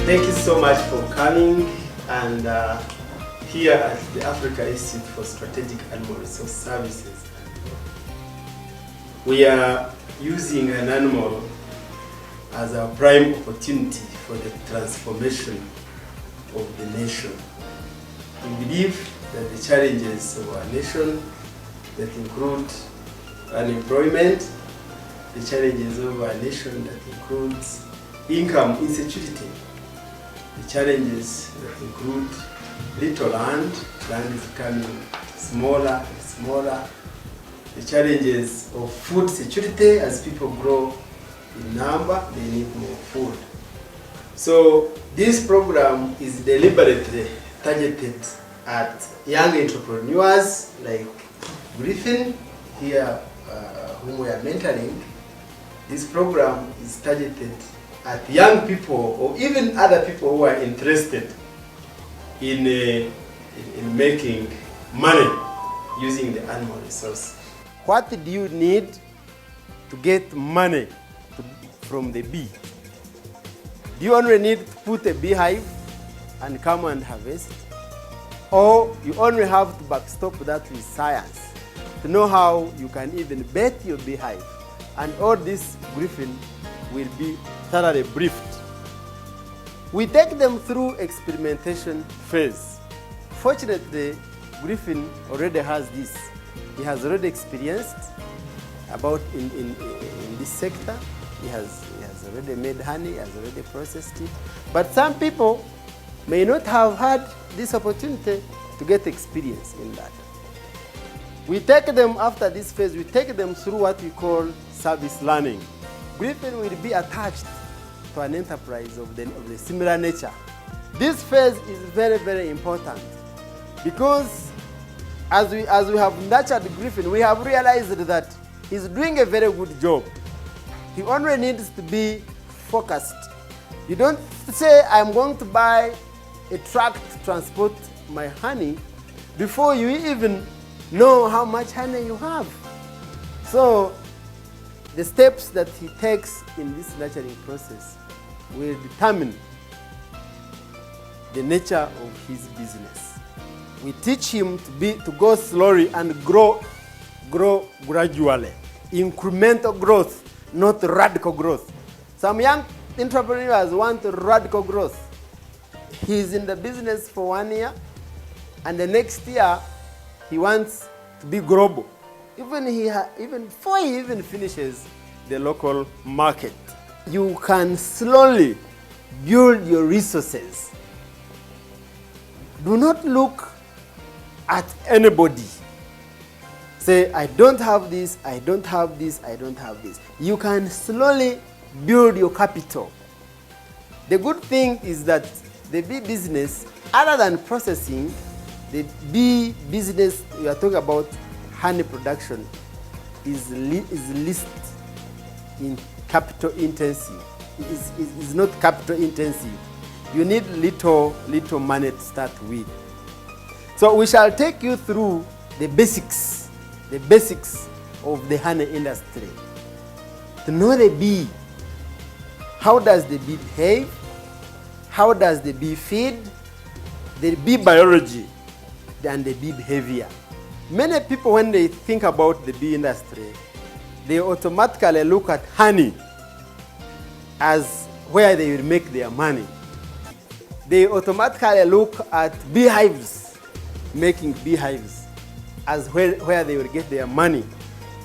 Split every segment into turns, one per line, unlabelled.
Thank you so much for coming, and here at the Africa Institute for Strategic Animal Resource Services, we are using an animal as our prime opportunity for the transformation of the nation. We believe that the challenges of our nation that include unemployment, the challenges of our nation that includes income insecurity, the challenges that include little land is becoming smaller and smaller, the challenges of food security as people grow in number, they need more food. So this program is deliberately targeted at young entrepreneurs like Griffin here, whom we are mentoring. This program is targeted at young people or even other people who are interested in making money using the animal resource. What do you need to get money from the bee? Do you only need to put a beehive and come and harvest? Or you only have to backstop that with science to know how you can even bet your beehive? And all this Griffin will be thoroughly briefed. We take them through experimentation phase. Fortunately, Griffin already has this. He has already experienced about in this sector. He has already made honey, he has already processed it. But some people may not have had this opportunity to get experience in that. We take them after this phase, we take them through what we call service learning. Griffin will be attached to an enterprise of the similar nature. This phase is very, very important because as we have nurtured Griffin, we have realized that he's doing a very good job. He only needs to be focused. You don't say, I'm going to buy a truck to transport my honey before you even know how much honey you have. So the steps that he takes in this nurturing process will determine the nature of his business. We teach him to go slowly and grow gradually. Incremental growth, not radical growth. Some young entrepreneurs want radical growth. He's in the business for 1 year, and the next year he wants to be global. Even before he even finishes the local market. You can slowly build your resources. Do not look at anybody. Say, I don't have this, I don't have this, I don't have this. You can slowly build your capital. The good thing is that the bee business, other than processing, the bee business, we are talking about honey production, is least in capital intensive. It is not capital intensive. You need little money to start with. So we shall take you through the basics of the honey industry. To know the bee, how does the bee behave? How does the bee feed? The bee biology and the bee behavior. Many people, when they think about the bee industry, they automatically look at honey as where they will make their money. They automatically look at beehives, making beehives, as where they will get their money.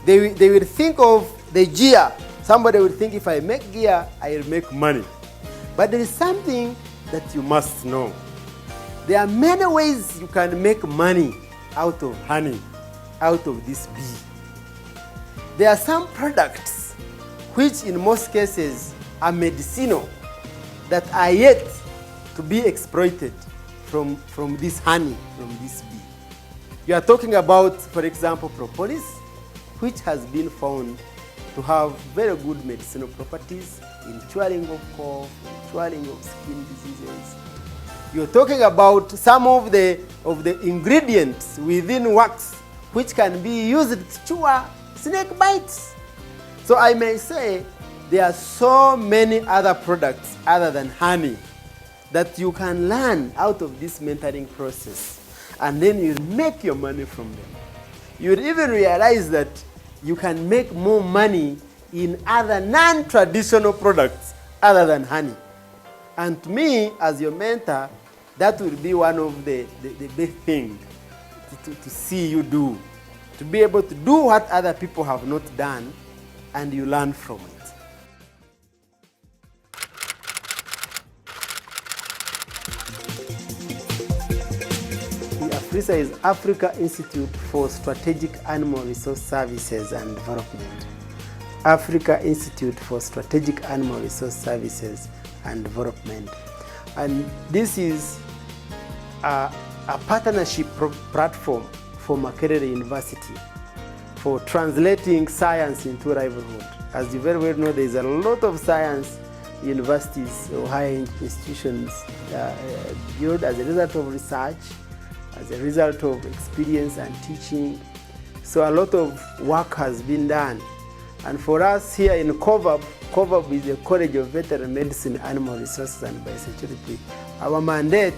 They will think of the gear. Somebody will think, if I make gear, I will make money. But there is something that you must know. There are many ways you can make money out of honey, out of this bee. There are some products which in most cases are medicinal that are yet to be exploited from this honey, from this bee. You are talking about, for example, propolis, which has been found to have very good medicinal properties in curing of cough, in curing of skin diseases. You're talking about some of the ingredients within wax which can be used to cure snake bites. So I may say there are so many other products other than honey that you can learn out of this mentoring process, and then you make your money from them. You'll even realize that you can make more money in other non-traditional products other than honey. And to me, as your mentor, that will be one of the big things to see you do, to be able to do what other people have not done, and you learn from it. AFRISA is Africa Institute for Strategic Animal Resource Services and Development. Africa Institute for Strategic Animal Resource Services and Development. And this is a partnership platform for Makerere University for translating science into livelihood. As you very well know, there is a lot of science universities or higher institutions built as a result of research, as a result of experience and teaching. So a lot of work has been done. And for us here in COVAB is the College of Veterinary Medicine, Animal Resources and Biosecurity. Our mandate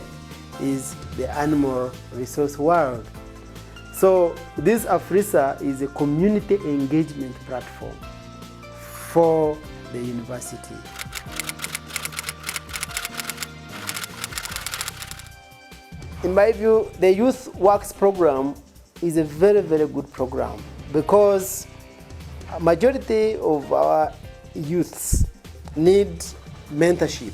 is the animal resource world. So this AFRISA is a community engagement platform for the university. In my view, the Youth Works program is a very, very good program because a majority of our youths need mentorship.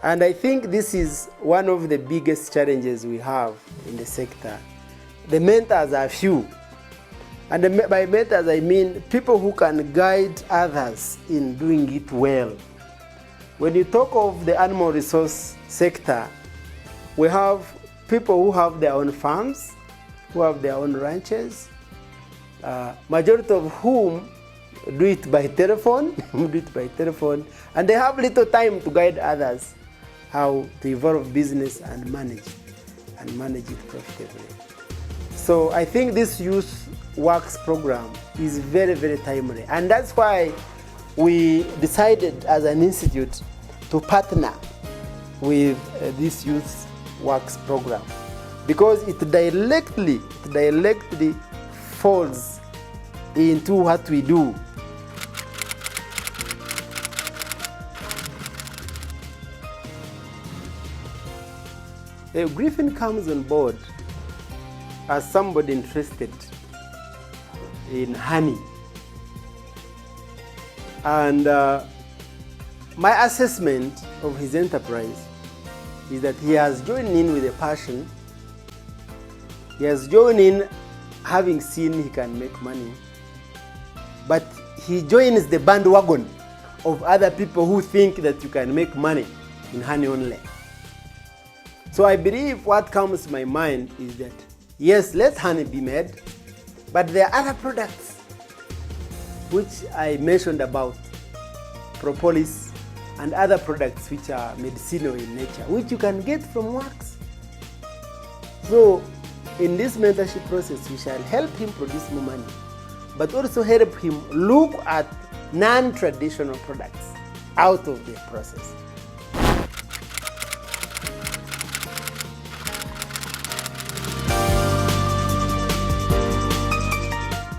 And I think this is one of the biggest challenges we have in the sector. The mentors are few. And by mentors, I mean people who can guide others in doing it well. When you talk of the animal resource sector, we have people who have their own farms, who have their own ranches, majority of whom do it by telephone, and they have little time to guide others how to evolve business and manage it profitably. So I think this Youth Works program is very, very timely, and that's why we decided as an institute to partner with this Youth Works program because it directly falls into what we do. A griffin comes on board as somebody interested in honey. And my assessment of his enterprise is that he has joined in with a passion. He has joined in having seen he can make money, but he joins the bandwagon of other people who think that you can make money in honey only. So I believe what comes to my mind is that, yes, let honey be made, but there are other products which I mentioned about, propolis and other products which are medicinal in nature, which you can get from wax. So in this mentorship process, we shall help him produce more money, but also help him look at non-traditional products out of the process.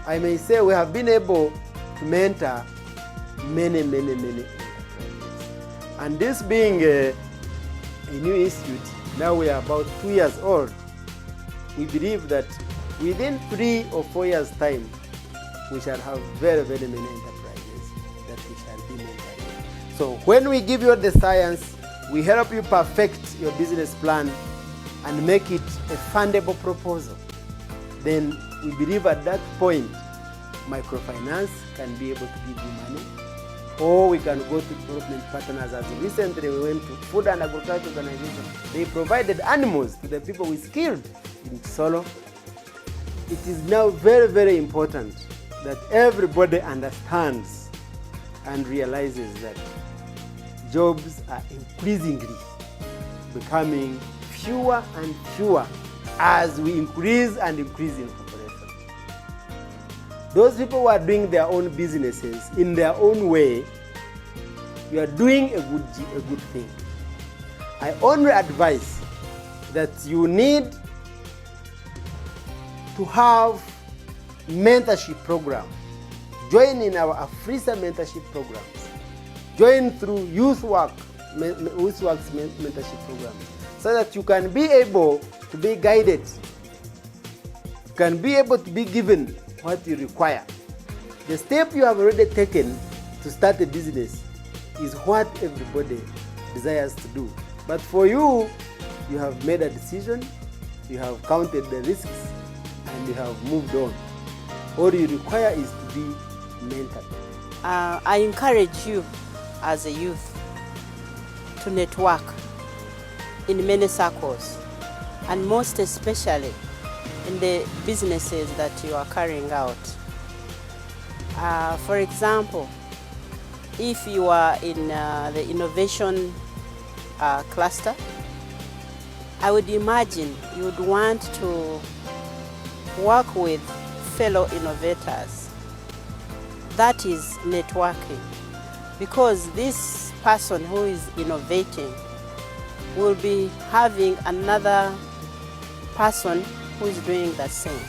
I may say we have been able to mentor many enterprises. And this being a new institute, now we are about 2 years old, we believe that within 3 or 4 years' time, we shall have very many enterprises that we shall be mentoring. So when we give you the science, we help you perfect your business plan and make it a fundable proposal. Then we believe at that point, microfinance can be able to give you money, or we can go to development partners. As recently we went to Food and Agriculture Organization. They provided animals to the people we skilled in solo. It is now very important that everybody understands and realizes that jobs are increasingly becoming fewer and fewer as we increase in population. Those people who are doing their own businesses in their own way, you are doing a good thing. I only advise that you need to have mentorship program. Join in our Afrisa mentorship programs. Join through YouthWorks mentorship programs, so that you can be able to be guided. You can be able to be given what you require. The step you have already taken to start a business is what everybody desires to do. But for you, you have made a decision, you have counted the risks, and you have moved on. All you require is to be mentored.
I encourage you as a youth to network in many circles, and most especially in the businesses that you are carrying out. For example, if you are in the innovation cluster, I would imagine you would want to work with fellow innovators. That is networking, because this person who is innovating will be having another person who is doing the same.